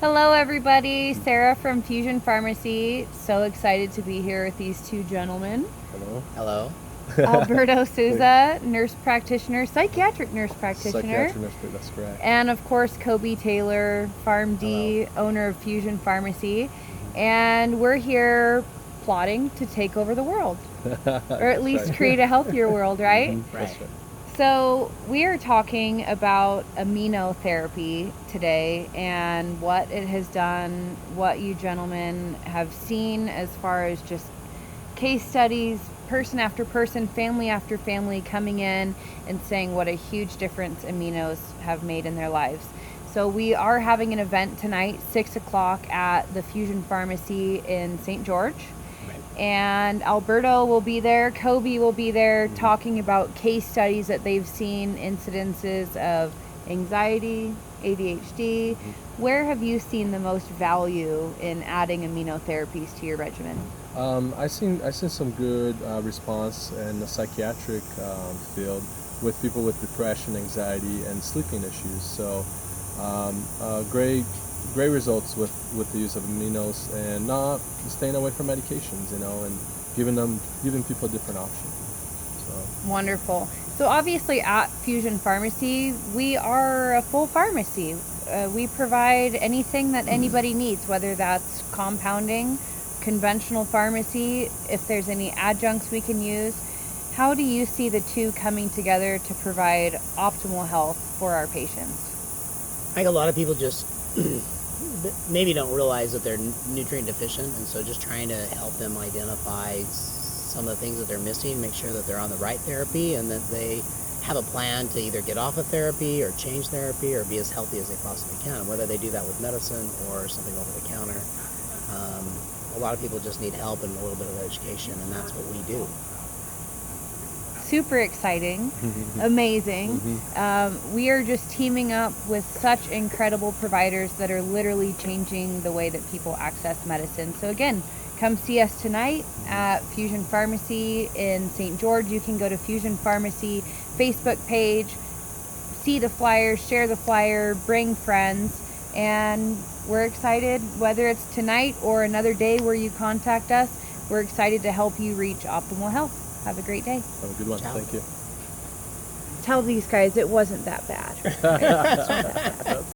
Hello everybody, Sarah from Fusion Pharmacy. So excited to be here with these two gentlemen. Hello. Hello. Alberto Souza, nurse practitioner, psychiatric nurse practitioner. Psychiatric nurse, that's correct. And of course, Kobe Taylor, PharmD, owner of Fusion Pharmacy. And we're here plotting to take over the world, or at least create a healthier world, right? Right. That's right. So we are talking about immunotherapy today and what it has done, what you gentlemen have seen as far as just case studies, person after person, family after family coming in and saying what a huge difference aminos have made in their lives. So we are having an event tonight, 6 o'clock at the Fusion Pharmacy in St. George. And Alberto will be there, Kobe will be there, talking about case studies that they've seen, incidences of anxiety, ADHD. Where have you seen the most value in adding immunotherapies to your regimen? I seen some good response in the psychiatric field with people with depression, anxiety, and sleeping issues. So great results with the use of aminos and not staying away from medications, and giving people different options. So. Wonderful. So obviously at Fusion Pharmacy, we are a full pharmacy. We provide anything that anybody needs, whether that's compounding, conventional pharmacy, if there's any adjuncts we can use. How do you see the two coming together to provide optimal health for our patients? I think a lot of people just maybe don't realize that they're nutrient deficient, and so just trying to help them identify some of the things that they're missing, make sure that they're on the right therapy, and that they have a plan to either get off of therapy or change therapy or be as healthy as they possibly can, whether they do that with medicine or something over the counter. A lot of people just need help and a little bit of education, and that's what we do. Super exciting, amazing. We are just teaming up with such incredible providers that are literally changing the way that people access medicine. So again, come see us tonight at Fusion Pharmacy in St. George. You can go to Fusion Pharmacy Facebook page, see the flyer, share the flyer, bring friends, and we're excited, whether it's tonight or another day where you contact us, we're excited to help you reach optimal health. Have a great day. Have a good one. Ciao. Thank you. Tell these guys it wasn't that bad.